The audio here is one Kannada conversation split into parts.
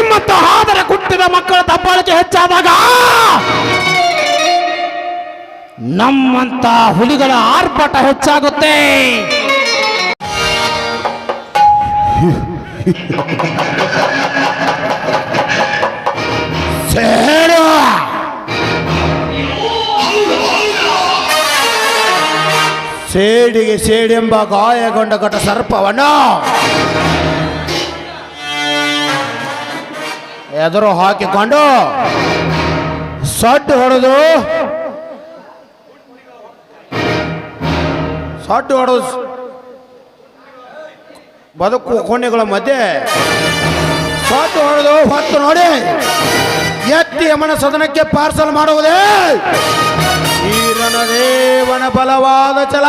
ನಿಮ್ಮಂತ ಆದರೆ ಹುಟ್ಟಿದ ಮಕ್ಕಳ ದಬ್ಬಾಳಿಕೆ ಹೆಚ್ಚಾದಾಗ ನಮ್ಮಂತ ಹುಲಿಗಳ ಆರ್ಭಟ ಹೆಚ್ಚಾಗುತ್ತೆ. ಸೇಡಿಗೆ ಸೇಡೆಂಬ ಗಾಯಗೊಂಡ ಘಟ ಸರ್ಪವನ್ನು ಎದುರು ಹಾಕಿಕೊಂಡು ಸಡ್ಡು ಹೊಡೆದು ಬದುಕು ಕೋಣೆಗಳ ಮಧ್ಯೆ ಸಡ್ಡು ಹೊಡೆದು ಹೊತ್ತು ನೋಡಿ ಎತ್ತಿ ಯಮನ ಸದನಕ್ಕೆ ಪಾರ್ಸಲ್ ಮಾಡುವುದೇ ಈ ರಣದೇವನ ಬಲವಾದ ಛಲ.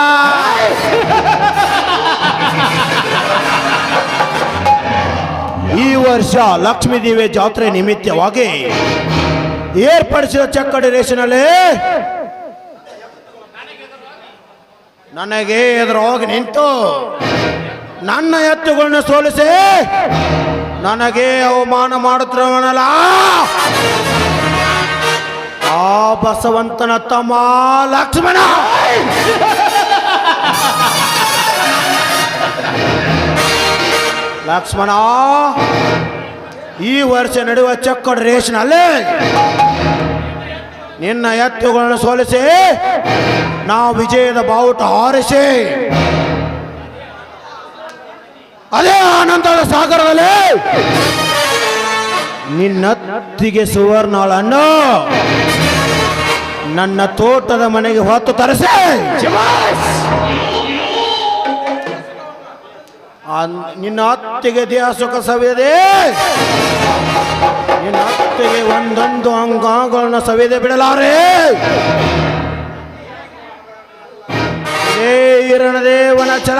ಈ ವರ್ಷ ಲಕ್ಷ್ಮೀ ದೇವಿ ಜಾತ್ರೆ ನಿಮಿತ್ತವಾಗಿ ಏರ್ಪಡಿಸಿದ ಚಕ್ಕಡಿ ರೇಸಿನಲ್ಲಿ ನನಗೆ ಎದುರಾಗಿ ನಿಂತು ನನ್ನ ಎತ್ತುಗಳನ್ನ ಸೋಲಿಸಿ ನನಗೆ ಅವಮಾನ ಮಾಡುತ್ತಿರುವನಲ್ಲ ಆ ಬಸವಂತನ ತಮ್ಮ ಲಕ್ಷ್ಮಣ. ಲಕ್ಷ್ಮಣ, ಈ ವರ್ಷ ನಡೆಯುವ ಚಕ್ಕಡ ರೇಸ್ನಲ್ಲಿ ನಿನ್ನ ಎತ್ತುಗಳನ್ನು ಸೋಲಿಸಿ ನಾವು ವಿಜಯದ ಬಾವುಟ ಹಾರಿಸಿ ಅದೇ ಆನಂದದ ಸಾಗರದಲ್ಲಿ ನಿನ್ನತ್ತಿಗೆ ಸುವರ್ಣಗಳನ್ನು ನನ್ನ ತೋಟದ ಮನೆಗೆ ಹೊತ್ತು ತರಿಸಿ ನಿನ್ನ ಅತ್ತಿಗೆ ದೇಹ ಸುಖ ಸವಿಯದೆ, ನಿನ್ನ ಅತ್ತಿಗೆ ಒಂದೊಂದು ಅಂಗಗಳನ್ನು ಸವಿಯದೆ ಬಿಡಲಾರೆ. ಈ ರಣದೇವನ ಛಲ.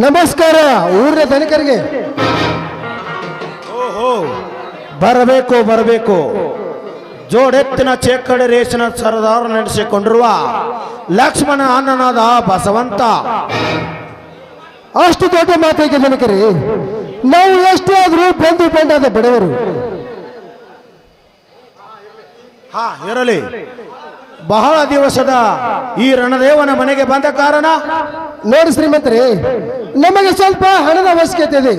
ನಮಸ್ಕಾರ ಊರಿನ ಧನಿಕರಿಗೆ. ಬರಬೇಕು ಜೋಡೆತ್ತಿನ ಚೇಕಡೆ ರೇಸಿನ ಸರದಾರ ನಡೆಸಿಕೊಂಡಿರುವ ಲಕ್ಷ್ಮಣ ಅನ್ನನಾದ ಬಸವಂತ. ಅಷ್ಟು ದೊಡ್ಡ ಮಾತಿಗೆ ಧನಿಕರಿ, ನಾವು ಎಷ್ಟೇ ಆದ್ರೂ ಬಂದು ಬಂಡಾದ ಬಡವರು. ಇರಲಿ, ಬಹಳ ದಿವಸದ ಈ ರಣದೇವನ ಮನೆಗೆ ಬಂದ ಕಾರಣ ನೋಡಿ ಶ್ರೀಮಂತರೇ, ನಮಗೆ ಸ್ವಲ್ಪ ಹಣದ ಅವಶ್ಯಕತೆ ಇದೆ.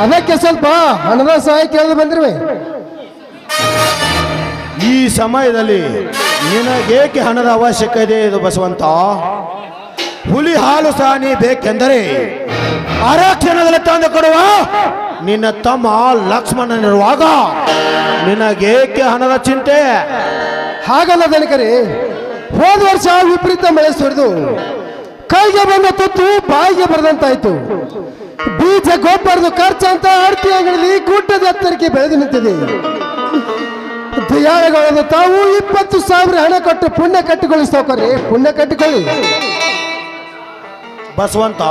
ಅದಕ್ಕೆ ಸ್ವಲ್ಪ ಹಣದ ಸಹಾಯ ಕೇಳಲು ಬಂದಿರುವೆ. ಈ ಸಮಯದಲ್ಲಿ ನಿನಗೇಕೆ ಹಣದ ಅವಶ್ಯಕತೆ ಇದೆ ಇದು ಬಸವಂತ? ಹುಲಿ ಹಾಲು ಸಹ ನೀ ಬೇಕೆಂದರೆ ಆರಕ್ಷಣದಲ್ಲಿ ತಂದು ಕೊಡುವ ನಿನ್ನ ತಮ್ಮ ಲಕ್ಷ್ಮಣನಿರುವಾಗ ನಿನಗೇಕೆ ಹಣದ ಚಿಂತೆ? ಹಾಗಲ್ಲ ಧನಿಕರೇ, ಹೋದ ವರ್ಷ ವಿಪರೀತ ಮಳೆ ಸುರಿದು ಕೈಗೆ ಬಂದ ತುತ್ತು ಬಾಯಿಗೆ ಬರದಂತಾಯ್ತು. ಬೀಜ ಗೊಬ್ಬರದ ಖರ್ಚು ಅಂತ ಅಡತಿ ಅಂಗಡಿಯಲ್ಲಿ ಗುಡ್ಡದ ಎತ್ತರಕ್ಕೆ ಬೆಳೆದು ನಿಂತಿದೆ. ದಯಾಳಗಳಾದ ತಾವು 20,000 ಹಣ ಕೊಟ್ಟು ಪುಣ್ಯ ಕಟ್ಟಿಕೊಳ್ಳಿ ಸೌಕರ್ಯ, ಪುಣ್ಯ ಕಟ್ಟಿಕೊಳ್ಳಿ. ಬಸವಂತ,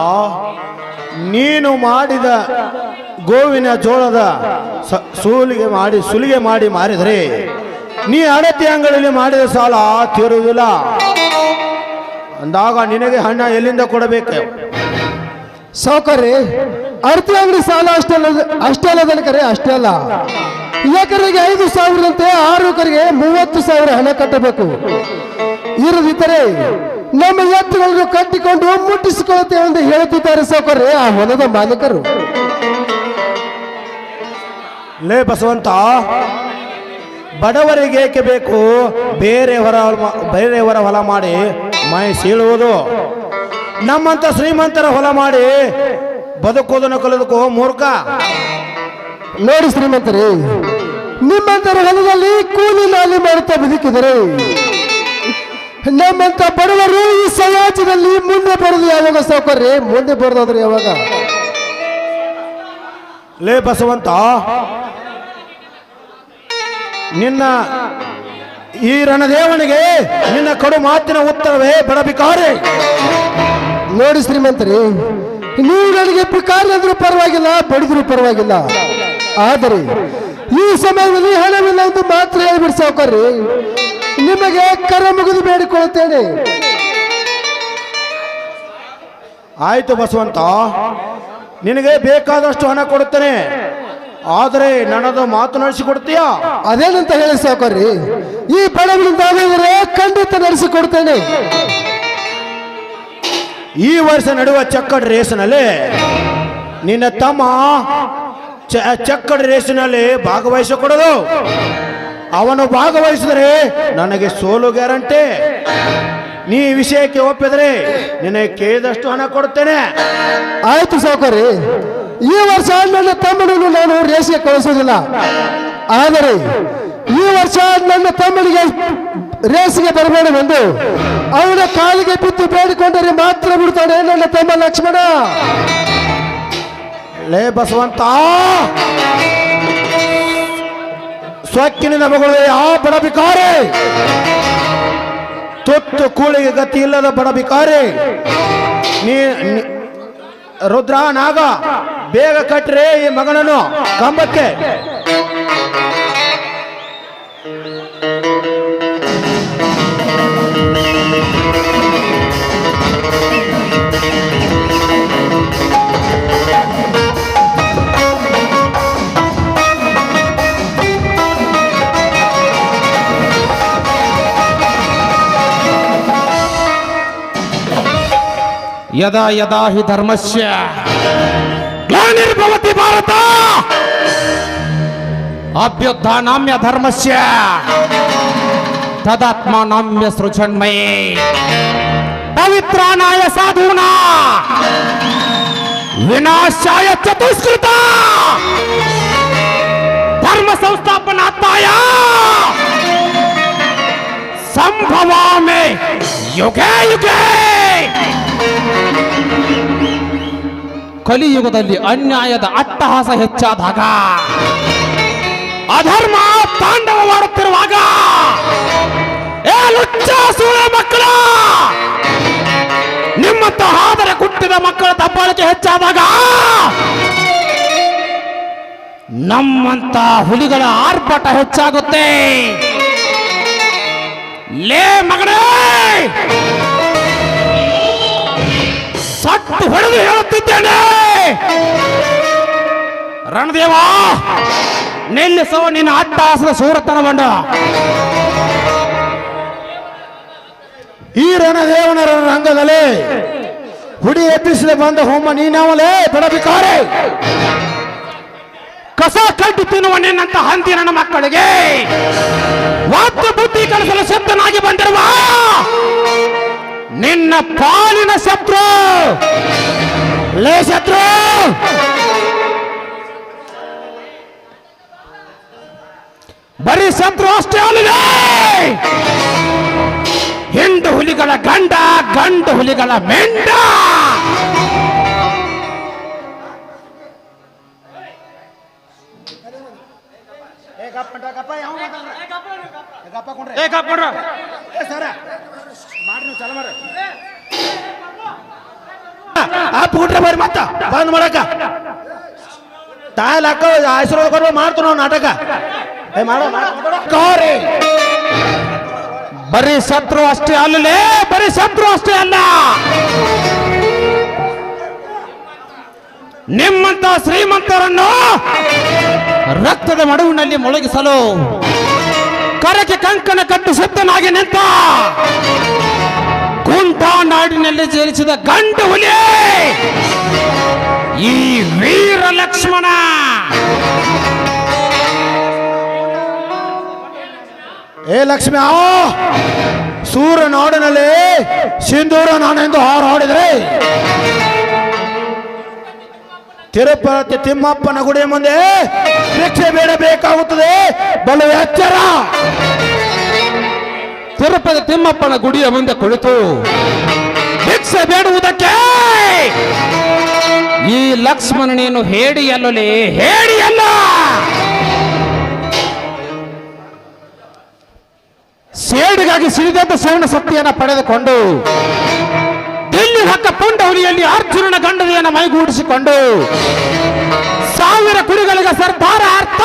ನೀನು ಮಾಡಿದ ಗೋವಿನ ಜೋಳದ ಸುಲಿಗೆ ಮಾಡಿ ಮಾರಿದರೆ ನೀ ಅಡತಿ ಅಂಗಡಿಯಲ್ಲಿ ಮಾಡಿದ ಸಾಲ ತೀರುವುದಿಲ್ಲ. ಅಂದಾಗ ನಿನಗೆ ಹಣ ಎಲ್ಲಿಂದ ಕೊಡಬೇಕು? ಸೌಕರ್ಯ, ಅಡತಿ ಅಂಗಡಿ ಸಾಲ ಅಷ್ಟೇ ಅಲ್ಲ ಧನಿಕರೇ, ಅಷ್ಟೇ ಅಲ್ಲ. ಎಕರೆಗೆ 5,000ದಂತೆ 6 ಎಕರೆಗೆ 30,000 ಹಣ ಕಟ್ಟಬೇಕು. ಇರದಿದ್ದರೆ ನಮ್ಮ ಎತ್ತುಗಳನ್ನು ಕಟ್ಟಿಕೊಂಡು ಮುಟ್ಟಿಸಿಕೊಳ್ಳುತ್ತೇವೆ ಎಂದು ಹೇಳುತ್ತಿದ್ದಾರೆ ಸೌಕರ್ಯ ಆ ಹೊಲದ ಮಾಲೀಕರು. ಲೇ ಬಸವಂತ, ಬಡವರಿಗೆ ಏಕೆ ಬೇಕು ಬೇರೆಯವರ ಹೊಲ ಮಾಡಿ ಮೈ ಸೀಳುವುದು? ನಮ್ಮಂತ ಶ್ರೀಮಂತರ ಹೊಲ ಮಾಡಿ ಬದುಕುವುದನ್ನು ಕಲಿದುಕೋ ಮೂರ್ಖ. ನೋಡಿ ಶ್ರೀಮಂತರೇ, ನಿಮ್ಮಂತರ ಹೊಲದಲ್ಲಿ ಕೂಲಿ ನಾಲಿ ಮಾಡುತ್ತಾ ಬದುಕಿದರೆ ನಮ್ಮಂತ ಬಡವರು ಈ ಸಮಾಜದಲ್ಲಿ ಮುಂದೆ ಬರೋದು ಯಾವಾಗ ಸೌಕರ್ಯ? ಮುಂದೆ ಬರೋದಾದ್ರೆ ಯಾವಾಗ? ಲೇ ಬಸವಂತ, ನಿನ್ನ ಈ ರಣದೇವನಿಗೆ ನಿನ್ನ ಕಡು ಮಾತಿನ ಉತ್ತರವೇ ಬಡಬಿಕಾರಿ. ನೋಡಿ ಶ್ರೀಮಂತರೇ, ನೀವು ನನಗೆ ಪಿಕಾರಿ ಅಂದ್ರೂ ಪರವಾಗಿಲ್ಲ, ಬಡಿದ್ರು ಪರವಾಗಿಲ್ಲ. ಆದರೆ ಈ ಸಮಯದಲ್ಲಿ ಹಣವಿಲ್ಲ ಎಂದು ಮಾತ್ರ ಹೇಳ್ಬಿಡಿ ಸಾವುಕಾರ್ರಿ. ನಿಮಗೆ ಕರ ಮುಗಿದು ಬೇಡಿಕೊಳ್ಳುತ್ತೇನೆ. ಆಯ್ತು ಬಸವಂತ, ನಿನಗೆ ಬೇಕಾದಷ್ಟು ಹಣ ಕೊಡುತ್ತೇನೆ, ಆದರೆ ನನ್ನದು ಮಾತು ನಡೆಸಿಕೊಡ್ತೀಯಾ? ಅದೇನಂತ ಹೇಳಿ ಸಾವುಕಾರ್ರಿ, ಈ ಬಡವನಿಂದಾದರೆ ಖಂಡಿತ ನಡೆಸಿಕೊಡ್ತೇನೆ. ಈ ವರ್ಷ ನಡೆಯುವ ಚಕ್ಕಡ್ ರೇಸ್ನಲ್ಲಿ ನಿನ್ನ ತಮ್ಮ ಚಕ್ಕಡ್ ರೇಸಿನಲ್ಲಿ ಭಾಗವಹಿಸಿಕೊಡೋದು. ಅವನು ಭಾಗವಹಿಸಿದರೆ ನನಗೆ ಸೋಲು ಗ್ಯಾರಂಟಿ. ನೀ ವಿಷಯಕ್ಕೆ ಒಪ್ಪಿದರೆ ನಿನಗೆ ಕೇಳಿದಷ್ಟು ಹಣ ಕೊಡುತ್ತೇನೆ. ಆಯ್ತು ಸಾವುಕಾರ್ರಿ, ಈ ವರ್ಷ ನನ್ನ ತಮ್ಮನನ್ನು ನಾನು ರೇಸ್ಗೆ ಕಳಿಸೋದಿಲ್ಲ. ಆದರೆ ಈ ವರ್ಷ ನನ್ನ ತಮ್ಮನಿಗೆ ರೇಸ್ಗೆ ಬರಬೇಡವೆಂದು ಅವನ ಕಾಲಿಗೆ ಬಿದ್ದು ಬೇಡಿಕೊಂಡರೆ ಮಾತ್ರ ಬಿಡ್ತಾನೆ ನನ್ನ ತಮ್ಮ ಲಕ್ಷ್ಮಣ. ಲೇ ಬಸವಂತ, ಸ್ವಕ್ಕಿನಿಂದ ಮಗಳು ಆ ಬಡ ಬಿಕಾರಿ, ತುತ್ತು ಕೂಳಿಗೆ ಗತಿ ಇಲ್ಲದ ಬಡ ಬಿಕಾರಿ, ರುದ್ರ ನಾಗ, ಬೇಗ ಕಟ್ರೆ ಈ ಮಗನನ್ನು ಕಂಬಕ್ಕೆ. ಯದಾ ಯದಾ ಹಿ ಧರ್ಮಸ್ಯ ಗ್ಲಾನಿರ್ಭವತಿ ಭಾರತ ಅಭ್ಯುತ್ಥಾನಾಮ್ಯ ಧರ್ಮಸ್ಯ ತದಾತ್ಮಾನಾಮ್ಯ ಸೃಜನ್ಮಯೇ ಪವಿತ್ರಾನಾಯ ಸಾಧೂನಾ ವಿನಾಶಾಯ ಚತುಷ್ಕೃತ ಧರ್ಮ ಸಂಸ್ಥಾಪನಾರ್ಥಾಯ ಸಂಭವಾಮಿ ಯುಗೇ ಯುಗೇ. ಕಲಿಯುಗದಲ್ಲಿ ಅನ್ಯಾಯದ ಅಟ್ಟಹಾಸ ಹೆಚ್ಚಾದಾಗ, ಅಧರ್ಮ ತಾಂಡವವಾಡುತ್ತಿರುವಾಗ, ಏ ಲುಚ್ಚ ಸೂಳೆ ಮಕ್ಕಳ, ನಿಮ್ಮಂತ ಆದರೆ ಹುಟ್ಟಿದ ಮಕ್ಕಳ ದಬ್ಬಾಳಿಕೆ ಹೆಚ್ಚಾದಾಗ, ನಮ್ಮಂತ ಹುಲಿಗಳ ಆರ್ಭಟ ಹೆಚ್ಚಾಗುತ್ತೆ. ಲೇ ಮಗನೇ, ಸಟ್ಟು ಹೊಡೆದು ಹೇಳುತ್ತಿದ್ದೇನೆ, ರಣದೇವ ನಿಲ್ಲಿಸೋ ನಿನ್ನ ಅಟ್ಟಹಾಸದ ಸೂರತನವನ್ನು. ಈ ರಣದೇವನ ರಂಗದಲ್ಲಿ ಹುಡಿ ಎಬ್ಬಿಸದೆ ಬಂದ ಹೋಮ ನೀನಾವಲೇ ಬಡ ಬಿಕಾರಿ. ಕಸ ಕಡ್ಡಿ ತಿನ್ನುವ ನಿನ್ನಂತ ಹಂದಿ ನನ್ನ ಮಕ್ಕಳಿಗೆ ವಾದ್ಯ ಬುದ್ಧಿ ಕಲಿಸಲು ಸಿದ್ಧನಾಗಿ ಬಂದಿರುವ ನಿನ್ನ ಪಾಲಿನ ಶತ್ರು. ಲೇ ಶತ್ರು, ಬರೀ ಶತ್ರು ಅಷ್ಟೇ ಅಲ್ಲದೆ ಹಿಂಡು ಹುಲಿಗಳ ಗಂಡ, ಗಂಡು ಹುಲಿಗಳ ಮೆಂಡ. ಬಿಟ್ರೆ ಬರ್ರಿ ಮತ್ತ ಬಂದ್ ಮಾಡಕ ತಾಯಲ್ ಹಾಕ ಆಶೀರ್ವಾದ ಕೊಡುವ ಮಾಡ್ತು ನಾವು ನಾಟಕ. ಬರೀ ಶತ್ರು ಅಷ್ಟೇ ಅಲ್ಲಲೇ, ಬರೀ ಶತ್ರು ಅಷ್ಟೇ ಅಲ್ಲ, ನಿಮ್ಮಂತ ಶ್ರೀಮಂತರನ್ನು ರಕ್ತದ ಮಡುವಿನಲ್ಲಿ ಮುಳುಗಿಸಲು ಕರಕ್ಕೆ ಕಂಕಣ ಕಟ್ಟು ಸಿದ್ಧನಾಗಿ ನಿಂತ ಕುಂಟಾ ನಾಡಿನಲ್ಲಿ ಜನಿಸಿದ ಗಂಡು ಹುಲಿ ಈ ವೀರ ಲಕ್ಷ್ಮಣ. ಏ ಲಕ್ಷ್ಮಿ, ಸೂರ್ಯ ನಾಡಿನಲ್ಲಿ ಸಿಂಧೂರ ನಾನೆಂದು ಹಾರಾಡಿದ್ರೆ ತಿರುಪತಿ ತಿಮ್ಮಪ್ಪನ ಗುಡಿಯ ಮುಂದೆ ಭಿಕ್ಷೆ ಬೇಡಬೇಕಾಗುತ್ತದೆ. ಬಲು ಎಚ್ಚರ. ತಿರುಪತಿ ತಿಮ್ಮಪ್ಪನ ಗುಡಿಯ ಮುಂದೆ ಕುಳಿತು ಭಿಕ್ಷೆ ಬೇಡುವುದಕ್ಕೆ ಈ ಲಕ್ಷ್ಮಣನೇನು ಹೇಡಿಯಲ್ಲಲೇ, ಹೇಡಿಯಲ್ಲ. ಸೇಡಿಗಾಗಿ ಸಿಡಿದಂತ ಸೇವನ ಶಕ್ತಿಯನ್ನು ಪಡೆದುಕೊಂಡು ದಿಲ್ಲಿ ಹಕ್ಕ ಪುಂಡ ಹುಲಿಯಲ್ಲಿ ಅರ್ಜುನನ ಗಂಡದೆಯನ್ನು ಮೈಗೂಡಿಸಿಕೊಂಡು ಸಾವಿರ ಕುರಿಗಳಿಗೆ ಸರ್ದಾರ ಅರ್ಥ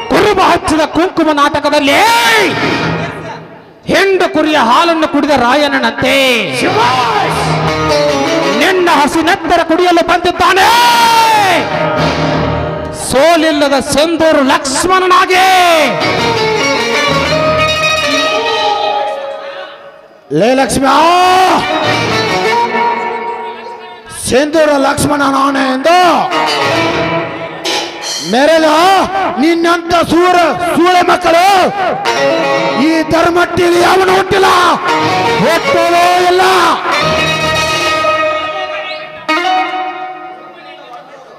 ಕುರುಬ ಹಚ್ಚಿದ ಕುಂಕುಮ ನಾಟಕದಲ್ಲಿ ಹೆಂಡು ಕುರಿಯ ಹಾಲನ್ನು ಕುಡಿದ ರಾಯಣ್ಣನಂತೆ ನಿನ್ನ ಹಸಿನೆತ್ತರ ಕುಡಿಯಲು ಬಂದಿದ್ದಾನೆ ಸೋಲಿಲ್ಲದ ಸೆಂದೂರು ಲಕ್ಷ್ಮಣನಾಗಿ. ಲೇ ಲಕ್ಷ್ಮಿ, ಸಿಂಧೂರ ಲಕ್ಷ್ಮಣ ನಾನೇ ಎಂದು ಮೆರೆದ ನಿನ್ನಂತ ಸೂಳೆ ಮಕ್ಕಳು ಈ ಧರ್ಮಟ್ಟಿಲಿ ಯಾವನು ಹುಟ್ಟಿಲ್ಲ, ಹುಟ್ಟೋದೇ ಇಲ್ಲ.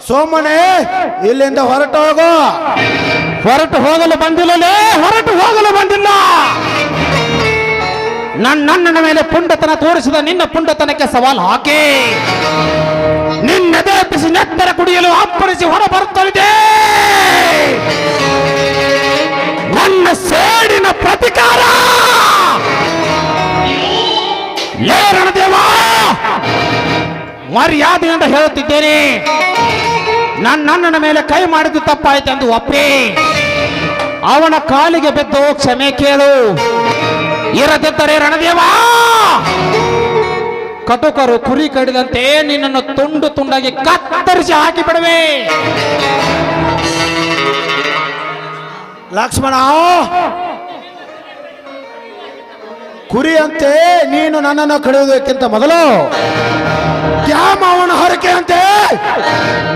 ಸೋಮನೆ ಇಲ್ಲಿಂದ ಹೊರಟು ಹೋಗು. ಹೊರಟು ಹೋಗಲು ಬಂದಿಲ್ಲಲೇ, ಹೊರಟು ಹೋಗಲು ಬಂದಿಲ್ಲ. ನನ್ನಣ್ಣನ ಮೇಲೆ ಪುಂಡತನ ತೋರಿಸಿದ ನಿನ್ನ ಪುಂಡತನಕ್ಕೆ ಸವಾಲು ಹಾಕಿ ನಿನ್ನೆದೆ ಬಿಸಿ ನೆತ್ತರ ಕುಡಿಯಲು ಅಪ್ಪಳಿಸಿ ಹೊರ ಬರುತ್ತಲಿದೆ ನನ್ನ ಸೇಡಿನ ಪ್ರತಿಕಾರ. ಲೇ ರಣದೇವ, ಮರ್ಯಾದೆಯಿಂದ ಹೇಳುತ್ತಿದ್ದೇನೆ, ನನ್ನಣ್ಣನ ಮೇಲೆ ಕೈ ಮಾಡಿದ್ದು ತಪ್ಪಾಯ್ತೆಂದು ಒಪ್ಪಿ ಅವನ ಕಾಲಿಗೆ ಬಿದ್ದು ಕ್ಷಮೆ ಕೇಳು. ಇರದಿದ್ದರೆ ರಣದೇವ, ಕಟುಕರು ಕುರಿ ಕಡಿದಂತೆ ನಿನ್ನನ್ನು ತುಂಡು ತುಂಡಾಗಿ ಕತ್ತರಿಸಿ ಹಾಕಿ ಬಿಡುವೆ. ಲಕ್ಷ್ಮಣ, ಕುರಿಯಂತೆ ನೀನು ನನ್ನನ್ನು ಕಡಿಯುವುದಕ್ಕಿಂತ ಮೊದಲು ದ್ಯಾಮವನ ಹರಕೆ ಅಂತೆ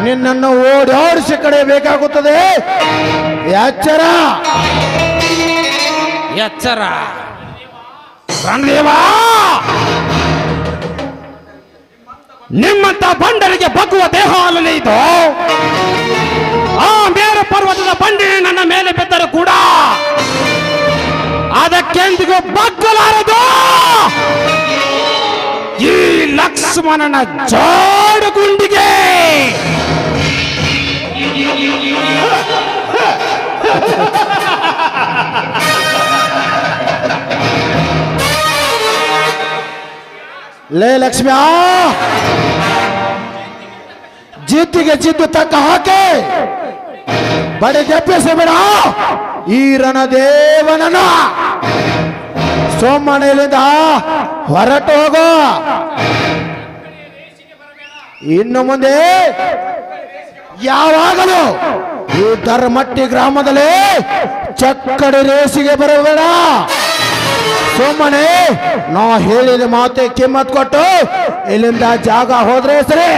ನಿನ್ನನ್ನು ಓಡಾಡಿಸಿ ಕಡಿಯಬೇಕಾಗುತ್ತದೆ. ಎಚ್ಚರ ಎಚ್ಚರ. ರಣದೇವ, ನಿಮ್ಮಂತ ಬಂಡರಿಗೆ ಬಗ್ಗುವ ದೇಹ ಅಲ್ಲೇ ಇದು. ಆ ಮೇರು ಪರ್ವತದ ಬಂಡಿ ನನ್ನ ಮೇಲೆ ಬಿದ್ದರೂ ಕೂಡ ಅದಕ್ಕೆಂದಿಗೂ ಬಗ್ಗಲಾರದು ಈ ಲಕ್ಷ್ಮಣನ ಜೋಡು ಗುಂಡಿಗೆ. ಲೇ ಲಕ್ಷ್ಮಿ, ಜಿದ್ದಿಗೆ ಜಿದ್ದು ತಕ್ಕ ಹಾಕಿ ಬಡೆ ಜಪ್ಪಿಸಬೇಡ ಈ ರಣದೇವನನ್ನ. ಸೋಮನೆಯಿಂದ ಹೊರಟು ಹೋಗೋ. ಇನ್ನು ಮುಂದೆ ಯಾವಾಗಲೂ ಈ ಧರ್ಮಟ್ಟಿ ಗ್ರಾಮದಲ್ಲಿ ಚಕ್ಕಡಿ ರೇಸಿಗೆ ಬರಬೇಡ. ಸೋಮನೆ, ನಾ ಹೇಳಿದ ಮಾತೆ ಕಿಮ್ಮತ್ ಕೊಟ್ಟು ಇಲ್ಲಿಂದ ಜಾಗ ಹೋದ್ರೆ ಸರಿ,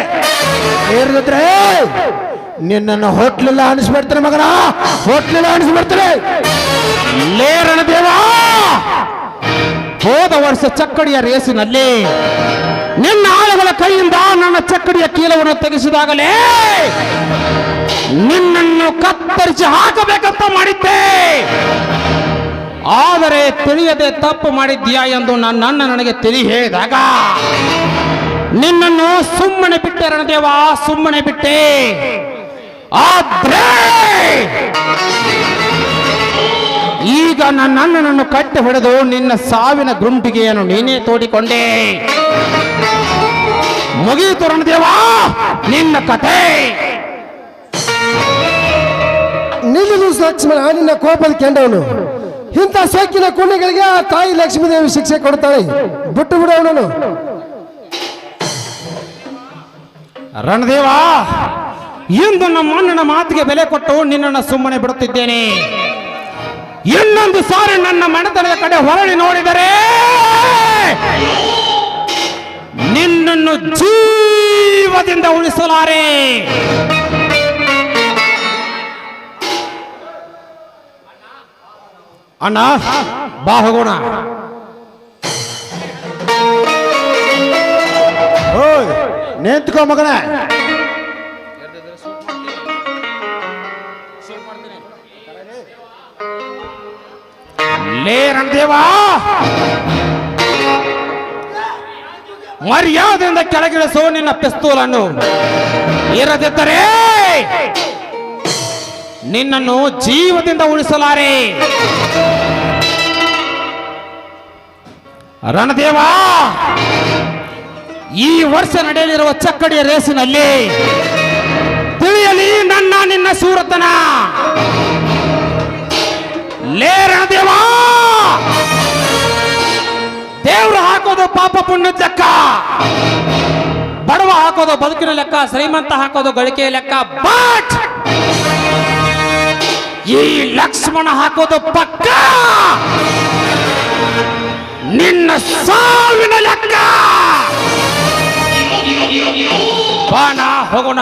ಇರಿದ್ರೆ ನಿನ್ನನ್ನು ಹೋಟ್ಲಿಲ್ಲ ಅನಿಸ್ಬಿಡ್ತಾರೆ ಮಗನ, ಹೋಟ್ಲಿಲ್ಲ ಅನಿಸ್ಬಿಡ್ತಾರೆ. ಲೇ ರಣದೇವ, ಹೋದ ವರ್ಷ ಚಕ್ಕಡಿಯ ರೇಸಿನಲ್ಲಿ ನಿನ್ನ ಆಳುಗಳ ಕೈಯಿಂದ ನನ್ನ ಚಕ್ಕಡಿಯ ಕೀಲವನ್ನು ತೆಗೆಸಿದಾಗಲೇ ನಿನ್ನನ್ನು ಕತ್ತರಿಸಿ ಹಾಕಬೇಕಂತ ಮಾಡಿದ್ದೆ. ಆದರೆ ತಿಳಿಯದೆ ತಪ್ಪು ಮಾಡಿದ್ಯಾ ಎಂದು ನನ್ನ ನನಗೆ ತಿಳಿ ಹೇಳಿದಾಗ ನಿನ್ನನ್ನು ಸುಮ್ಮನೆ ಬಿಟ್ಟೆ ರಣದೇವ, ಸುಮ್ಮನೆ ಬಿಟ್ಟೆ. ಆದ್ರೆ ಈಗ ನನ್ನನ್ನು ಕಟ್ಟಿ ಹೊಡೆದು ನಿನ್ನ ಸಾವಿನ ಗುಂಡಿಗೆಯನ್ನು ನೀನೇ ತೋಡಿಕೊಂಡೆ. ಮುಗಿಯಿತು ರಣದೇವ ನಿನ್ನ ಕಥೆ. ನಿಲ್ಲಲು ಲಕ್ಷ್ಮಣ, ನಿನ್ನ ಕೋಪದ ಕೆಂಡವನು. ಇಂಥ ಸೊಕ್ಕಿನ ಕುಂಡಗಳಿಗೆ ಆ ತಾಯಿ ಲಕ್ಷ್ಮೀದೇವಿ ಶಿಕ್ಷೆ ಕೊಡ್ತಾಳೆ. ಬಿಟ್ಟು ಬಿಡು ಅವನನ್ನು. ರಣದೇವ, ಇಂದು ನಮ್ಮ ಅಣ್ಣನ ಮಾತಿಗೆ ಬೆಲೆ ಕೊಟ್ಟು ನಿನ್ನನ್ನು ಸುಮ್ಮನೆ ಬಿಡುತ್ತಿದ್ದೇನೆ. ಇನ್ನೊಂದು ಸಾರಿ ನನ್ನ ಮನೆತನದ ಕಡೆ ಹೊರಳಿ ನೋಡಿದರೆ ನಿನ್ನನ್ನು ಜೀವದಿಂದ ಉಳಿಸಲಾರೆ. ಅಣ್ಣ ಬಾ ಹೋಗೋಣ. ಓಯ್ ನಿಂತ್ಕೋ ಮಗನ. ಲೇ ರಣದೇವ, ಮರ್ಯಾದೆಯಿಂದ ಕೆಳಗಿಳಿಸೋ ನಿನ್ನ ಪಿಸ್ತೂಲನ್ನು. ಇರದಿದ್ದರೆ ನಿನ್ನನ್ನು ಜೀವದಿಂದ ಉಳಿಸಲಾರೆ. ರಣದೇವ, ಈ ವರ್ಷ ನಡೆಯಲಿರುವ ಚಕ್ಕಡಿಯ ರೇಸಿನಲ್ಲಿ ತಿಳಿಯಲಿ ನನ್ನ ನಿನ್ನ ಸೂರತನ. ಲೇ ರಣದೇವ, ದೇವ್ರು ಹಾಕೋದು ಪಾಪ ಪುಣ್ಯದ ಲೆಕ್ಕ, ಬಡವ ಹಾಕೋದು ಬದುಕಿನ ಲೆಕ್ಕ, ಶ್ರೀಮಂತ ಹಾಕೋದು ಗಳಿಕೆಯ ಲೆಕ್ಕ. ಬಟ್ ಈ ಲಕ್ಷ್ಮಣ ಹಾಕೋದು ಪಕ್ಕ ನಿನ್ನ ಸಾವಿನ ಲೆಕ್ಕ. ಬಾಣ ಹೋಗೋಣ.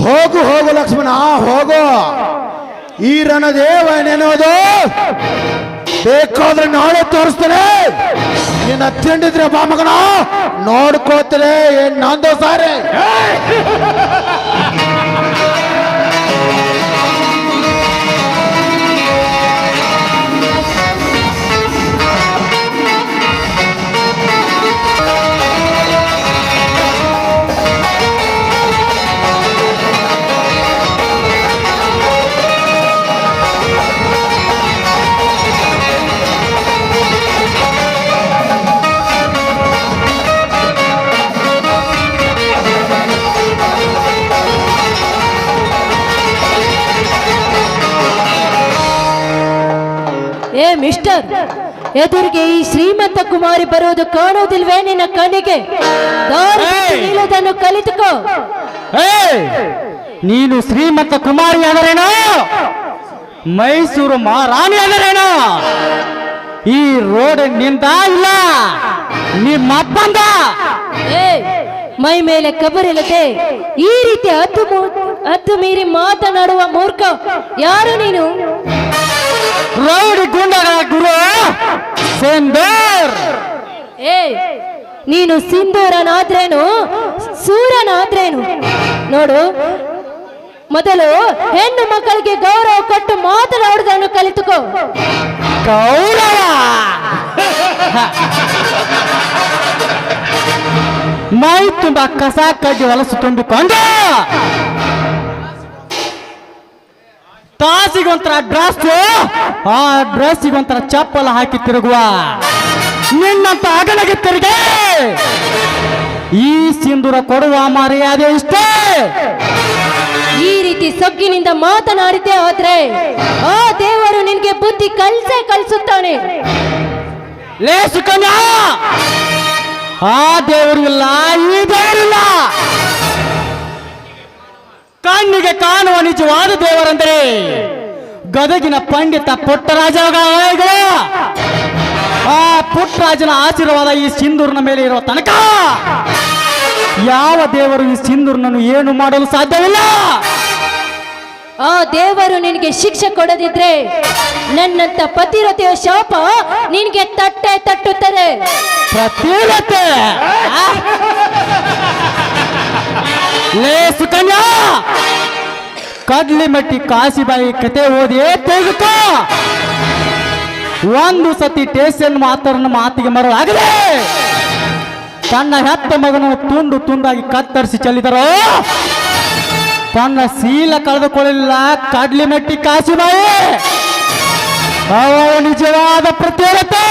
ಹೋಗು ಹೋಗು ಲಕ್ಷ್ಮಣ ಹೋಗು. ಈ ರಣದೇವನೆನ್ನೋದು ಬೇಕಾದ್ರೆ ನಾಳೆ ತೋರಿಸ್ತಾನೆ. ನಿನ್ನ ತಿಂಡಿದ್ರೆ ಬಾ ಮಗನ, ನೋಡ್ಕೋತಾರೆ ಏನ್ ನಂದು ಸಾರೆ. ಏ ಮಿಸ್ಟರ್, ಎದುರಿಗೆ ಈ ಶ್ರೀಮಂತ ಕುಮಾರಿ ಬರೋದು ಕಾಣೋದಿಲ್ವೇ ನಿನ್ನ ಕಣ್ಣಿಗೆ? ದಾರಿ ಬಿಟ್ಟು ನಿಲ್ಲುವುದನ್ನು ಕಲಿತುಕೋ. ನೀನು ಶ್ರೀಮಂತ ಕುಮಾರಿ ಆದರೇನೋ, ಮೈಸೂರು ಮಹಾರಾಣಿ ಆದರೇನೋ, ಈ ರೋಡ್ ನಿಂದ ಇಲ್ಲ ನಿಮ್ಮಪ್ಪಂದ. ಏ ಮೈ ಮೇಲೆ ಕಬರಿಲ್ಲದೆ ಈ ರೀತಿ ಹತ್ತು ಮೀರಿ ಮಾತನಾಡುವ ಮೂರ್ಖ ಯಾರು ನೀನು? ರೌಡಿ ಗುಂಡಗಳ ಗುರು ಸಿಂಧೂರ್. ಏ ನೀನು ಸಿಂಧೂರನಾದ್ರೇನು ಸೂರನಾದ್ರೇನು? ನೋಡು, ಮೊದಲು ಹೆಣ್ಣು ಮಕ್ಕಳಿಗೆ ಗೌರವ ಕೊಟ್ಟು ಮಾತನಾಡುವುದನ್ನು ಕಲಿತುಕೋ. ಗೌರವ ಮೈ ತುಂಬ ಕಸ ಕಡ್ಡಿ ಹೊಲಸು ತುಂಬಿಕೊಂಡು ತಾಸಿಗೊಂಥರ ಡ್ರೆಸ್, ಆ ಡ್ರೆಸ್ಸಿಗೊಂಥರ ಚಪ್ಪಲ ಹಾಕಿ ತಿರುಗುವ ನಿನ್ನಂತ ಅಗಲಗಿತ್ತರಿಗೆ ಈ ಸಿಂಧೂರ ಕೊಡುವ ಮರ್ಯಾದೆ ಇಷ್ಟೇ. ಈ ರೀತಿ ಸೊಗ್ಗಿನಿಂದ ಮಾತನಾಡಿದ್ದೆ ಆದ್ರೆ ಆ ದೇವರು ನಿನ್ಗೆ ಬುದ್ಧಿ ಕಲಿಸುತ್ತಾನೆ. ಲೇ ಸುಕನ್ಯಾ, ಆ ದೇವರು ಇಲ್ಲ, ಈ ದೇವರಿಲ್ಲ. ಕಣ್ಣಿಗೆ ಕಾಣುವ ನಿಜವಾದ ದೇವರಂದರೆ ಗದಗಿನ ಪಂಡಿತ ಪುಟ್ಟರಾಜಗಳ ಆ ಪುಟ್ಟರಾಜನ ಆಶೀರ್ವಾದ ಈ ಸಿಂಧೂರಿನ ಮೇಲೆ ಇರುವ ತನಕ ಯಾವ ದೇವರು ಈ ಸಿಂಧೂರ್ನನ್ನು ಏನು ಮಾಡಲು ಸಾಧ್ಯವಿಲ್ಲ. ಆ ದೇವರು ನಿನಗೆ ಶಿಕ್ಷೆ ಕೊಡದಿದ್ರೆ ನನ್ನಂತ ಪತಿರತೆಯ ಶಾಪ ನಿನಗೆ ತಟ್ಟುತ್ತದೆ. ಪ್ರತಿರತೆ ಲೇ ಸುಕನ್ಯಾ, ಕಡ್ಲಿಮಟ್ಟಿ ಕಾಶಿಬಾಯಿ ಕತೆ ಓದಿ ತೆಗೆದುಕೋ. ಒಂದು ಸತಿ ಟೇಷನ್ ಮಾತಿಗೆ ಮರಳಾಗದೆ ತನ್ನ ಹೆತ್ತ ಮಗನು ತುಂಡು ತುಂಡಾಗಿ ಕತ್ತರಿಸಿ ಚೆಲ್ಲಿದರೋ ತನ್ನ ಶೀಲ ಕಳೆದುಕೊಳ್ಳಲಿಲ್ಲ ಕಡ್ಲಿಮಟ್ಟಿ ಕಾಶಿಬಾಯಿ. ಅವಳು ನಿಜವಾದ ಪ್ರತ್ಯೇಕತೆ.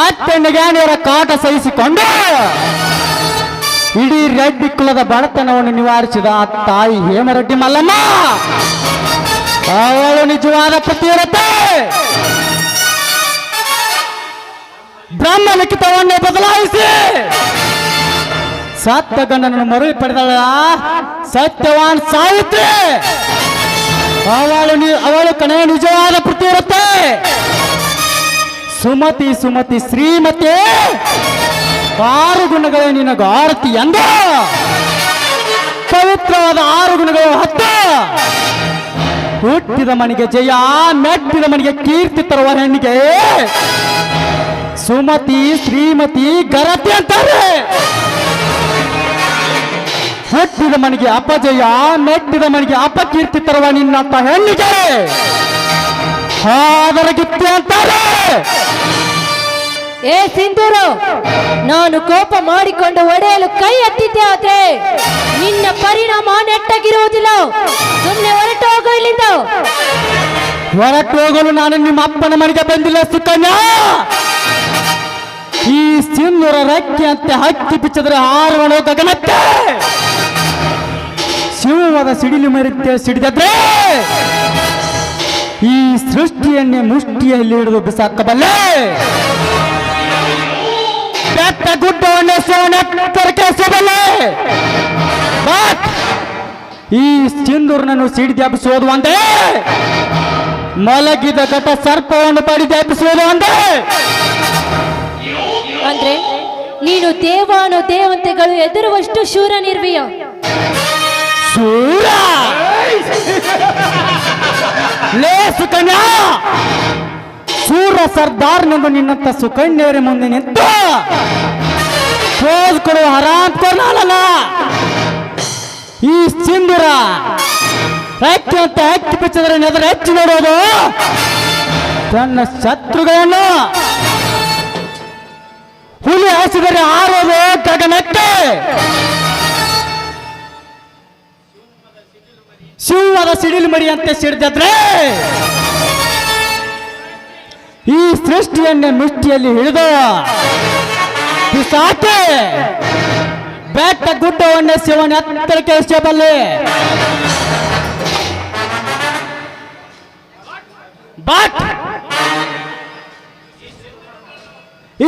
ಅತ್ತೆಣ್ಣಗಾಣಿಯರ ಕಾಟ ಸಹಿಸಿಕೊಂಡು ಇಡೀ ರೆಡ್ಡಿ ಕುಲದ ಬಡತನವನ್ನು ನಿವಾರಿಸಿದ ಆ ತಾಯಿ ಹೇಮರೆಡ್ಡಿ ಮಲ್ಲಮ್ಮ ಅವಳು ನಿಜವಾದ ಪ್ರತಿರತೆ. ಬ್ರಹ್ಮ ಲಿಖಿತವನ್ನೇ ಬದಲಾಯಿಸಿ ಸತ್ತ ಗಂಡನನ್ನು ಮರಳಿ ಪಡೆದಳ ಸತ್ಯವಾನ್ ಸಾವಿತ್ರಿ. ಅವಳು ಕಣೆ ನಿಜವಾದ ಪ್ರತಿರತೆ. ಸುಮತಿ ಶ್ರೀಮತಿ 6 ಗುಣಗಳೇ ನಿನಗ ಆರತಿ ಎಂದ. ಪವಿತ್ರವಾದ 6 ಗುಣಗಳು 10. ಹುಟ್ಟಿದ ಮನೆಗೆ ಜಯ, ಮೆಟ್ಟಿದ ಮನೆಗೆ ಕೀರ್ತಿ ತರುವ ಹೆಣ್ಣಿಗೆ ಸುಮತಿ ಶ್ರೀಮತಿ ಗರತಿ ಅಂತಾರೆ. ಹುಟ್ಟಿದ ಮನೆಗೆ ಅಪಜಯ, ಮೆಟ್ಟಿದ ಮನೆಗೆ ಅಪಕೀರ್ತಿ ತರುವ ನಿನ್ನಂತ ಹೆಣ್ಣಿಗೆ ಏ ಸಿಂಧೂರ, ನಾನು ಕೋಪ ಮಾಡಿಕೊಂಡು ಒಡೆಯಲು ಕೈ ಎತ್ತಿದ್ದೆ ಆದ್ರೆ ನಿನ್ನ ಪರಿಣಾಮ ನೆಟ್ಟಗಿರುವುದಿಲ್ಲ. ಸುಮ್ಮನೆ ಹೊರಟು ಹೋಗೋ ಇಲ್ಲಿಂದ. ಹೊರಟು ಹೋಗಲು ನಾನು ನಿಮ್ಮ ಅಪ್ಪನ ಮನೆಗೆ ಬಂದಿಲ್ಲ ಸುಕನ್ಯಾ. ಈ ಸಿಂಧೂರ ರೆಕ್ಕೆ ಅಂತ ಹಕ್ಕಿ ಬಿಚ್ಚಿದ್ರೆ ಹಾರುವಳು ಗಗನಕ್ಕೆ. ಶಿವವಾದ ಸಿಡಿಲು ಮರಿತೆ ಸಿಡಿದ್ರೆ ಈ ಸೃಷ್ಟಿಯನ್ನೇ ಮುಷ್ಟಿಯಲ್ಲಿ ಹಿಡಿದು ಬಿಸಾಕಬಲ್ಲೆ. ಬೆಟ್ಟ ಗುಡ್ಡವನ್ನೇ ಸೇವನೆ ಬಟ್ ಈ ಸಿಂಧೂರ್ನನ್ನು ಸಿಡಿದೆಬ್ಬಿಸೋದು ಒಂದೇ, ಮಲಗಿದ ಘಟ ಸರ್ಪವನ್ನು ಬಡಿದೆಬ್ಬಿಸೋದು ಒಂದೇ. ಅಂದ್ರೆ ನೀನು ದೇವಾನು ದೇವಂತೆಗಳು ಎದುರುವಷ್ಟು ಶೂರನಿರ್ವಿಯ. ಶೂರ ಲೇ ಸುಕನ್ಯಾ, ಶೂರ ಸರ್ದಾರ್ನೆಂದು ನಿನ್ನಂತ ಸುಕನ್ಯರ ಮುಂದೆ ನಿಂತು ಪೋಸ್ ಕೊಡುವ ಹರಾಮ್ ಕೊಡಲ್ಲ. ಈ ಸಿಂಧೂರ ಹಕ್ಕಿ ಅಂತ ಹಕ್ಕಿ ಬಿಚ್ಚಿದ್ರೆ ನೆದರ ಹೆಚ್ಚು ನೋಡೋದು ತನ್ನ ಶತ್ರುಗಳನ್ನು, ಹುಲಿ ಹಾಸಿದರೆ ಆರೋದು ಗಗನಕ್ಕೆ. ಶಿವವಾದ ಸಿಡಿಲು ಮರಿ ಅಂತ ಸಿಡಿದ್ರೆ ಈ ಸೃಷ್ಟಿಯನ್ನೇ ಮುಷ್ಟಿಯಲ್ಲಿ ಹಿಡಿದು ಬಿಸಾಕೆ ಬೆಟ್ಟ ಗುಡ್ಡವನ್ನೇ ಶಿವನ ಎತ್ತರಕ್ಕೆ ಎಸೆಯಬಲ್ಲೆ. ಬಟ್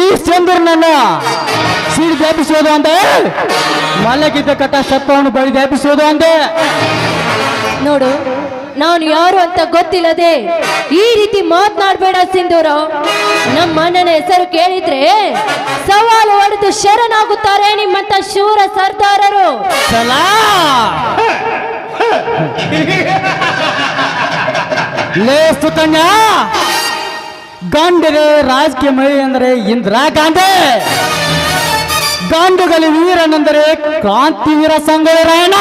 ಈ ಸಿಂಧೂರ್ನನ್ನು ಸಿಡಿದೆಬ್ಬಿಸೋದು ಅಂದೆ, ಮಲಗಿದ್ದ ಕಟ ಸರ್ಪವನ್ನು ಬಡಿದೆಬ್ಬಿಸೋದು ಅಂದೆ. ನೋಡು, ನಾನು ಯಾರು ಅಂತ ಗೊತ್ತಿಲ್ಲದೆ ಈ ರೀತಿ ಮಾತನಾಡಬೇಡ ಸಿಂಧೂರ. ನಮ್ಮ ಅಣ್ಣನ ಹೆಸರು ಕೇಳಿದ್ರೆ ಸವಾಲು ಹೊಡೆದು ಶರಣಾಗುತ್ತಾರೆ ನಿಮ್ಮಂತ ಶೂರ ಸರ್ದಾರರು. ಸಲಾ ಲೇ ಸುಕನ್ಯಾ, ಗಂಡಿಗೆ ರಾಜಕೀಯ ಮಹಿಳೆ ಅಂದರೆ ಇಂದಿರಾ ಗಾಂಧಿ, ಗಂಡುಗಲಿ ವೀರನೆಂದರೆ ಕ್ರಾಂತಿವೀರ ಸಂಗೊಳ್ಳಿ ರಾಯಣ್ಣ,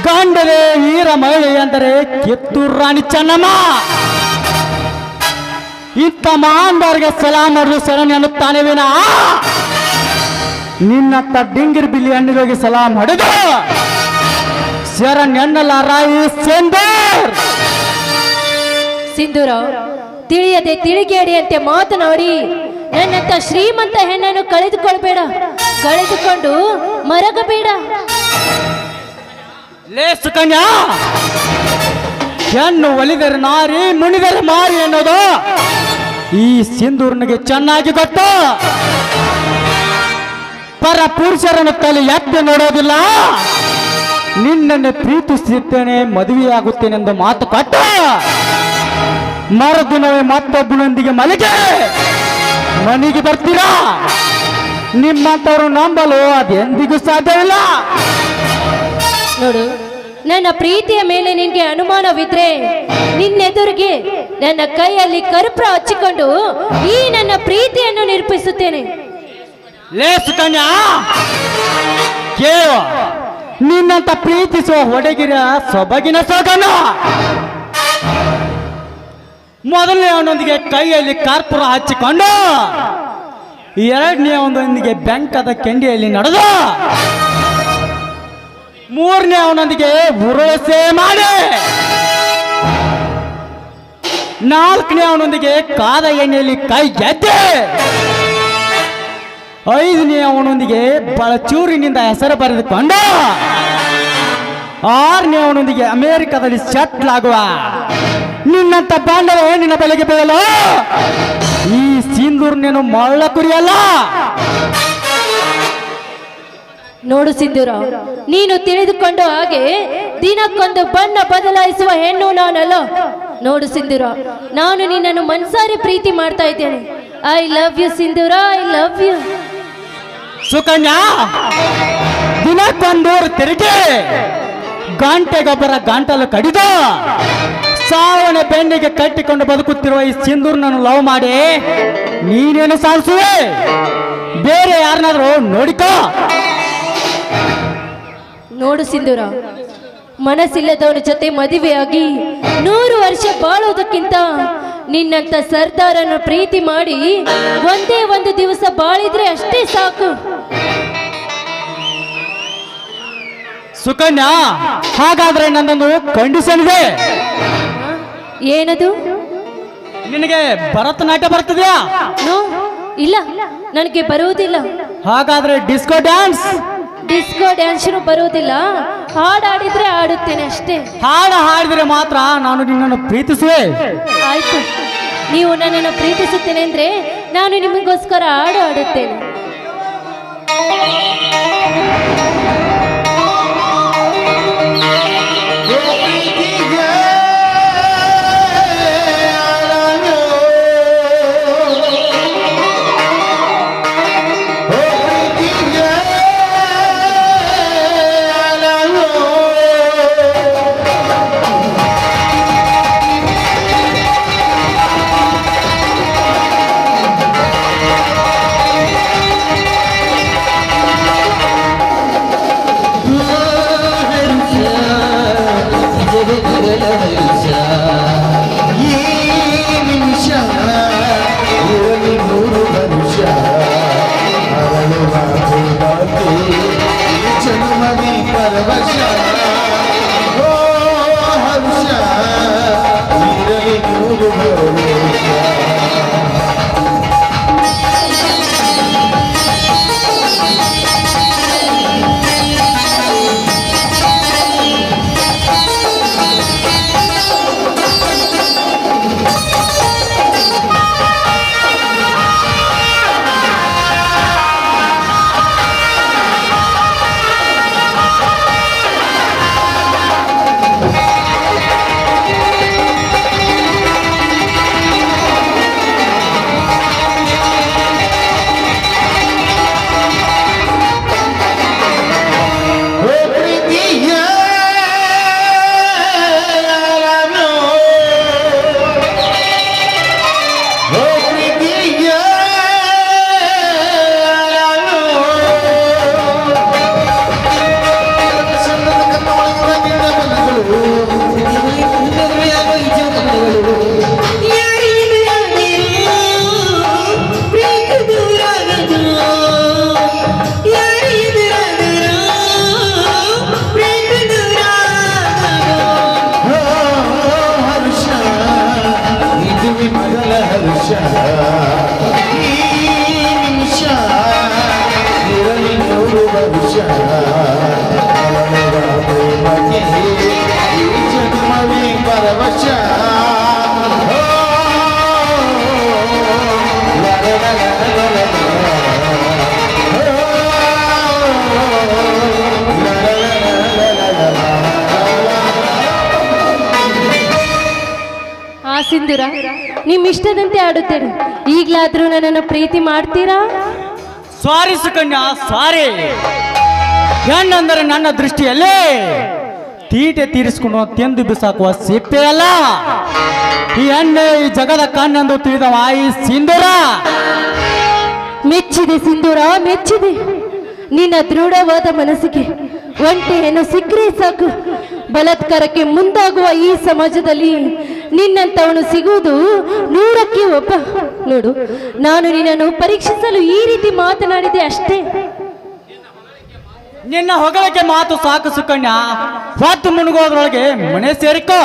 ಗಂಡಗೆ ವೀರ ಮಹಿಳೆ ಅಂದರೆ ಕಿತ್ತೂರು ರಾಣಿ ಚೆನ್ನಮ್ಮ. ಇಂಥ ಮಹಾನ್ವರಿಗೆ ಸಲಾಮ್ ಮಾಡಲು ಶರಣ್ ಎನ್ನುತ್ತಾನೆ ವಿನ ನಿನ್ನತ್ತ ಡಿಂಗಿರ್ ಬಿಲ್ಲಿ ಹಣ್ಣಿಗೆ ಸಲಾಮ್ ಹೊಡೆದು ಶರಣ್ ಎನ್ನಲಾರ ಈ ಸಿಂಧೂರ್. ಸಿಂಧೂರ, ತಿಳಿಯದೆ ತಿಳಿಗೇಡಿಯಂತೆ ಮಾತನಾಡಿ ನನ್ನಂತ ಶ್ರೀಮಂತ ಹೆಣ್ಣನ್ನು ಕಳೆದುಕೊಳ್ಬೇಡ, ಕಳೆದುಕೊಂಡು ಮರಗಬೇಡ. ಲೇ ಸುಕನ್ಯಾ, ಹೆಣ್ಣು ಒಲಿದರೆ ನಾರಿ ಮುನಿದರೆ ಮಾರಿ ಅನ್ನೋದು ಈ ಸಿಂಧೂರ್ನಿಗೆ ಚೆನ್ನಾಗಿ ಗೊತ್ತು. ಪರ ಪುರುಷರನ್ನು ತಲೆ ಎತ್ತಿ ನೋಡೋದಿಲ್ಲ. ನಿನ್ನನ್ನು ಪ್ರೀತಿಸುತ್ತೇನೆ, ಮದುವೆಯಾಗುತ್ತೇನೆಂದು ಮಾತು ಕೊಟ್ಟು ಮರುದಿನವೇ ಮತ್ತೊಬ್ಬನೊಂದಿಗೆ ಮಲಗಿ ಮನೆಗೆ ಬರ್ತೀರಾ? ನಿಮ್ಮಂತವರು ನಂಬಲು ಅದೆಂದಿಗೂ ಸಾಧ್ಯವಿಲ್ಲ. ನೋಡು, ನನ್ನ ಪ್ರೀತಿಯ ಮೇಲೆ ನಿನ್ಗೆ ಅನುಮಾನವಿದ್ರೆ ನಿನ್ನೆದುರಿಗೆ ನನ್ನ ಕೈಯಲ್ಲಿ ಕರ್ಪೂರ ಹಚ್ಚಿಕೊಂಡು ಈ ನನ್ನ ಪ್ರೀತಿಯನ್ನು ನಿರೂಪಿಸುತ್ತೇನೆ. ಲೇ ಸುಕನ್ಯಾ, ಕೇಳ, ನಿನ್ನಂತ ಪ್ರೀತಿಸುವ ಹುಡುಗಿರ ಸೊಬಗಿನ ಸೊಗನು ಮೊದಲನೇ ಅವನೊಂದಿಗೆ ಕೈಯಲ್ಲಿ ಕರ್ಪೂರ ಹಚ್ಚಿಕೊಂಡು ಎರಡನೇ ಅವನೊಂದಿಗೆ ಬೆಂಕದ ಕೆಂಡಿಯಲ್ಲಿ ನಡೆದು ಮೂರನೇ ಅವನೊಂದಿಗೆ ಉರುಳಸೆ ಮಾಡಿ ನಾಲ್ಕನೇ ಅವನೊಂದಿಗೆ ಕಾದ ಎಣ್ಣೆಯಲ್ಲಿ ಕೈ ಗೆದ್ದೆ ಐದನೇ ಅವನೊಂದಿಗೆ ಬಳಚೂರಿನಿಂದ ಹೆಸರು ಬರೆದುಕೊಂಡು ಆರನೇ ಅವನೊಂದಿಗೆ ಅಮೆರಿಕದಲ್ಲಿ ಸೆಟ್ಲ್ ಆಗುವ ನಿನ್ನಂತ ಬಾಂಧವ ನಿನ್ನ ಬಲೆಗೆ ಬೀಳಲು ಈ ಸಿಂಧೂರ್ನೇನು ಮಳ್ಳ ಕುರಿಯಲ್ಲ. ನೋಡು ಸಿಂಧೂರ, ನೀನು ತಿಳಿದುಕೊಂಡು ಹಾಗೆ ದಿನಕ್ಕೊಂದು ಬಣ್ಣ ಬದಲಾಯಿಸುವ ಹೆಣ್ಣು ನಾನಲ್ಲ. ನೋಡು ಸಿಂಧೂರ, ನಾನು ನಿನ್ನನ್ನು ಮನ್ಸಾರಿ ಪ್ರೀತಿ ಮಾಡ್ತಾ ಇದ್ದೇನೆ. I love you Sindhura, I love you. Sukanya, ದಿನಕ್ಕೊಂದೂರು ತಿರುಗಿ ಗಂಟೆಗೊಬ್ಬರ ಗಂಟಲು ಕಡಿದು ಸಾವನೆ ಬೆನ್ನಿಗೆ ಕಟ್ಟಿಕೊಂಡು ಬದುಕುತ್ತಿರುವ ಈ ಸಿಂಧೂರ್ನನ್ನು ಲವ್ ಮಾಡಿ ನೀನೇನು ಸಾಧಿಸುವೆ? ಬೇರೆ ಯಾರನ್ನಾದ್ರೂ ನೋಡಿಕೋ. ನೋಡು ಸಿಂಧೂರ, ಮನಸ್ಸಿಲ್ಲದವನ ಜೊತೆ ಮದುವೆಯಾಗಿ 100 ವರ್ಷ ಬಾಳುವುದಕ್ಕಿಂತ ನಿನ್ನಂತ ಸರ್ದಾರನ್ನು ಪ್ರೀತಿ ಮಾಡಿ ಒಂದೇ ಒಂದು ದಿವಸ ಬಾಳಿದ್ರೆ ಅಷ್ಟೇ ಸಾಕು. ಸುಕನ್ಯಾ, ಹಾಗಾದ್ರೆ ನನ್ನೊಂದು ಕಂಡೀಷನ್ ಇದೆ. ಏನದು? ನಿನಗೆ ಭರತನಾಟ್ಯ ಬರ್ತದ್ಯಾ? ನೋ, ಇಲ್ಲ, ನನಗೆ ಬರುವುದಿಲ್ಲ. ಹಾಗಾದ್ರೆ ಡಿಸ್ಕೋ ಡ್ಯಾನ್ಸ್? ಡಿಸ್ಕೋ ಡ್ಯಾನ್ಸ್ನು ಬರುವುದಿಲ್ಲ. ಹಾಡಾಡಿದ್ರೆ ಆಡುತ್ತೇನೆ ಅಷ್ಟೇ. ಹಾಡು ಹಾಡಿದ್ರೆ ಮಾತ್ರ ನಾನು ನಿನ್ನನ್ನು ಪ್ರೀತಿಸುವೆ. ಆಯ್ತು, ನೀವು ನನ್ನನ್ನು ಪ್ರೀತಿಸುತ್ತೇನೆ ಅಂದ್ರೆ ನಾನು ನಿಮಗೋಸ್ಕರ ಹಾಡು ಆಡುತ್ತೇನೆ. ಸಿಂಧೂರ, ನಿಮ್ಮ ಇಷ್ಟದಂತೆ ಆಡುತ್ತೇನೆ. ಈಗಲಾದ್ರೂ ನನ್ನನ್ನು ಪ್ರೀತಿ ಮಾಡ್ತೀರಾ? ಸಾರಿ ಸುಕನ್ಯಾ, ಸಾರಿ. ಹೆಣ್ಣಂದರೆ ನನ್ನ ದೃಷ್ಟಿಯಲ್ಲಿ ತೀಟೆ ತೀರಿಸಿಕೊಂಡು ತಿಂದು ಬಿಸಾಕುವ ಸಿಪ್ಪೆ ಅಲ್ಲ. ಈ ಹೆಣ್ಣೆ ಈ ಜಗದ ಕಣ್ಣೆಂದು ತಿಳಿದವ ಈ ಸಿಂಧೂರ. ಮೆಚ್ಚಿದೆ ಸಿಂಧೂರ, ಮೆಚ್ಚಿದೆ. ನಿನ್ನ ದೃಢವಾದ ಮನಸ್ಸಿಗೆ ಒಂಟೆಯನ್ನು ಸಿಕ್ಕರೆ ಸಾಕು. ಬಲಾತ್ಕಾರಕ್ಕೆ ಮುಂದಾಗುವ ಈ ಸಮಾಜದಲ್ಲಿ ನಿನ್ನಂತವನು ಸಿಗುವುದು 100ಕ್ಕೆ ಒಬ್ಬ. ನೋಡು, ನಾನು ನಿನ್ನನ್ನು ಪರೀಕ್ಷಿಸಲು ಈ ರೀತಿ ಮಾತನಾಡಿದೆ ಅಷ್ಟೇ. ನಿನ್ನ ಹೊಗಳಿಕೆ ಮಾತು ಸಾಕು ಸುಕನ್ಯಾ. ಹೊತ್ತು ಮುಳುಗೋದ್ರೊಳಗೆ ಮನೆ ಸೇರಿಕೋ.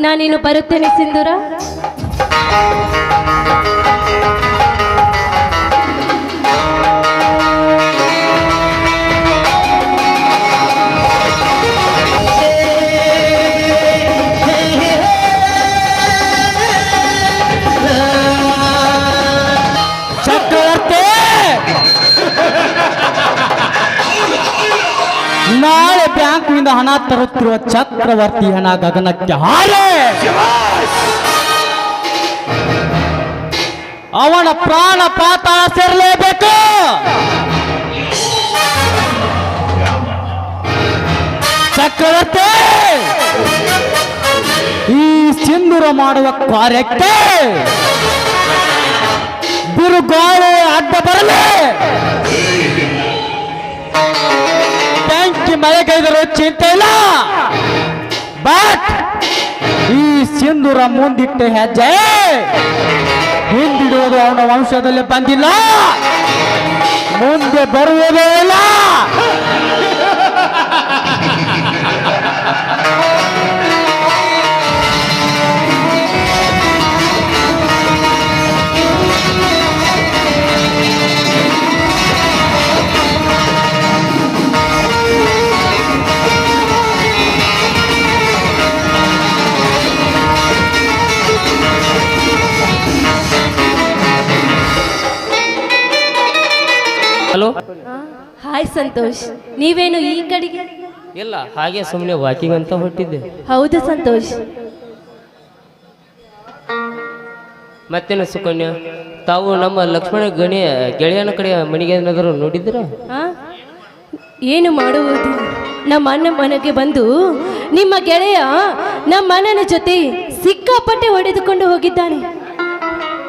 ನಾನಿನ್ನು ಬರುತ್ತೇನೆ ಸಿಂಧೂರ. ನಾಳೆ ಬ್ಯಾಂಕ್ನಿಂದ ಹಣ ತರುತ್ತಿರುವ ಚಕ್ರವರ್ತಿ ಹಣ ಗಗನಕ್ಕೆ ಹಾರೆ. ಅವನ ಪ್ರಾಣ ಪಾತಾಳ ಸೇರಲೇಬೇಕು. ಚಕ್ರವರ್ತಿ, ಈ ಸಿಂಧೂರ ಮಾಡುವ ಕಾರ್ಯಕ್ಕೆ ಬಿರುಗಾಳಿ ಅಡ್ಡ ಬರಲಿ. ಬೆಂಕಿ ಮಳೆಗೈದರೂ ಚಿಂತೆ ಇಲ್ಲ, ಬಟ್ ಈ ಸಿಂಧೂರ ಮುಂದಿಟ್ಟ ಹೆಜ್ಜೆ ಹಿಂದಿಡುವುದು ಅವನ ವಂಶದಲ್ಲಿ ಬಂದಿಲ್ಲ, ಮುಂದೆ ಬರುವುದೇ ಇಲ್ಲ. ಹಲೋ, ಹಾಯ್ ಸಂತೋಷ್, ನೀವೇನು ಈ ಕಡೆಗೆ? ಇಲ್ಲ ಹಾಗೆ ಸುಮ್ಮನೆ ವಾಕಿಂಗ್ ಅಂತ ಹೊಟ್ಟಿದ್ದೆ. ಹೌದು ಸಂತೋಷ್. ಮತ್ತೇನು ಸುಕನ್ಯಾ, ತಾವು ನಮ್ಮ ಲಕ್ಷ್ಮಣ ಗೆಳೆಯನ ಕಡೆ ಮನೆಗೆ ಏನಾದರೂ ನೋಡಿದ್ದೀರಾ? ಆ? ಏನು ಮಾಡುವುದು, ನಮ್ಮ ಅಣ್ಣ ಮನೆಗೆ ಬಂದು ನಿಮ್ಮ ಗೆಳೆಯ ನಮ್ಮ ಅಣ್ಣನ ಜೊತೆ ಸಿಕ್ಕಾಪಟ್ಟೆ ಹೊಡೆದುಕೊಂಡು ಹೋಗಿದ್ದಾನೆ.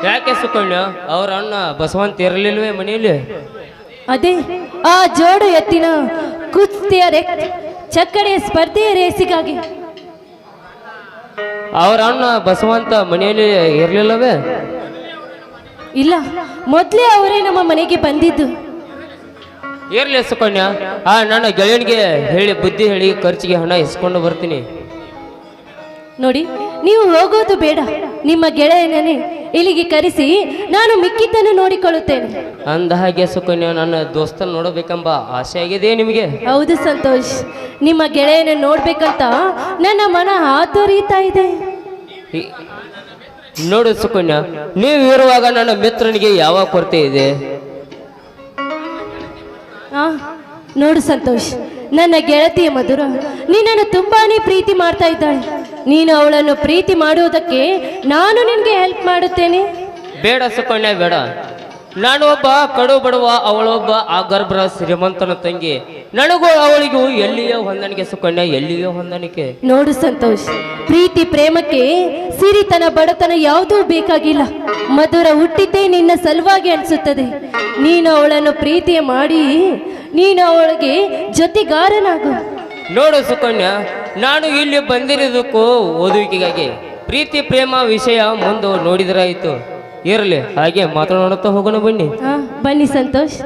ಯಾಕೆ ಸುಕನ್ಯಾ, ಅವ್ರ ಅಣ್ಣ ಬಸವಂತ ಇರಲಿಲ್ವೇ ಮನೆಯಲ್ಲಿ? ಅದೇ ಆ ಜೋಡು ಎತ್ತಿನ ಕುಸ್ತಿಯ ಚಕ್ಕಡೆಯ ಸ್ಪರ್ಧೆಯ ರೇಸಿಗಾಗಿ. ಅವ್ರ ಅಣ್ಣ ಬಸವಂತ ಮನೆಯಲ್ಲಿ ಇರಲಿಲ್ಲವೇ? ಇಲ್ಲ, ಮೊದಲೇ ಅವರೇ ನಮ್ಮ ಮನೆಗೆ ಬಂದಿದ್ದು. ಇರ್ಲಿ ಸುಕನ್ಯಾ, ನನ್ನ ಗೆಳೆಯನಿಗೆ ಹೇಳಿ ಬುದ್ಧಿ ಹೇಳಿ ಖರ್ಚಿಗೆ ಹಣ ಇಸ್ಕೊಂಡು ಬರ್ತೀನಿ. ನೋಡಿ, ನೀವು ಹೋಗೋದು ಬೇಡ, ನಿಮ್ಮ ಗೆಳೆಯನೇ ಇಲ್ಲಿಗೆ ಕರೆಸಿ ನಾನು ಮಿಕ್ಕಿದ್ದನ್ನು ನೋಡಿಕೊಳ್ಳುತ್ತೇನೆ. ಅಂದ ಹಾಗೆ ಸುಕನ್ಯಾ, ನನ್ನ ದೋಸ್ತನ ನೋಡಬೇಕೆಂಬ ಆಸೆ ಆಗಿದೆ ನಿಮಗೆ? ಹೌದು ಸಂತೋಷ್, ನಿಮ್ಮ ಗೆಳೆಯನ ನೋಡ್ಬೇಕಂತ ನನ್ನ ಮನ ಹಾತೊರೀತಾ ಇದೆ. ಈ- ನೋಡು ಸುಕನ್ಯಾ, ನೀವು ಇರುವಾಗ ನನ್ನ ಮಿತ್ರನಿಗೆ ಯಾವ ಕೊರತೆ ಇದೆ? ಆ, ನೋಡು ಸಂತೋಷ್, ನನ್ನ ಗೆಳತಿಯ ಮಧುರ ನಿನ್ನನ್ನು ತುಂಬಾನೇ ಪ್ರೀತಿ ಮಾಡ್ತಾ ಇದ್ದಾಳೆ. ನೀನು ಅವಳನ್ನು ಪ್ರೀತಿ ಮಾಡುವುದಕ್ಕೆ ನಾನು ನಿನಗೆ ಹೆಲ್ಪ್ ಮಾಡುತ್ತೇನೆ. ಬೇಡ ಸುಕನ್ಯಾ, ಬೇಡ. ನಾನು ಒಬ್ಬ ಕಡು ಬಡವ, ಅವಳೊಬ್ಬ ಆ ಗರ್ಭರ ಶ್ರೀಮಂತನ ತಂಗಿ. ನನಗೂ ಅವಳಿಗೂ ಎಲ್ಲಿಯೋ ಹೊಂದಾಣಿಕೆ ಸುಕನ್ಯಾ, ಎಲ್ಲಿಯೋ ಹೊಂದಾಣಿಕೆ. ನೋಡು ಸಂತೋಷ್, ಪ್ರೀತಿ ಪ್ರೇಮಕ್ಕೆ ಸಿರಿತನ ಬಡತನ ಯಾವುದೂ ಬೇಕಾಗಿಲ್ಲ. ಮಧುರ ಹುಟ್ಟಿದ್ದೇ ನಿನ್ನ ಸಲುವಾಗಿ ಅನಿಸುತ್ತದೆ. ನೀನು ಅವಳನ್ನು ಪ್ರೀತಿ ಮಾಡಿ ನೀನು ಅವಳಿಗೆ ಜೊತೆಗಾರನಾಗು. ನೋಡು ಸುಕನ್ಯಾ, ನಾನು ಇಲ್ಲಿ ಬಂದಿರೋದಕ್ಕೂ ಓದುವಿಕೆಗಾಗಿ. ಪ್ರೀತಿ ಪ್ರೇಮ ವಿಷಯ ಮುಂದೆ ನೋಡಿದ್ರಾಯ್ತು. ಇರಲಿ, ಹಾಗೆ ಮಾತನಾಡುತ್ತಾ ಹೋಗೋಣ ಬನ್ನಿ. ಬನ್ನಿ ಸಂತೋಷ್.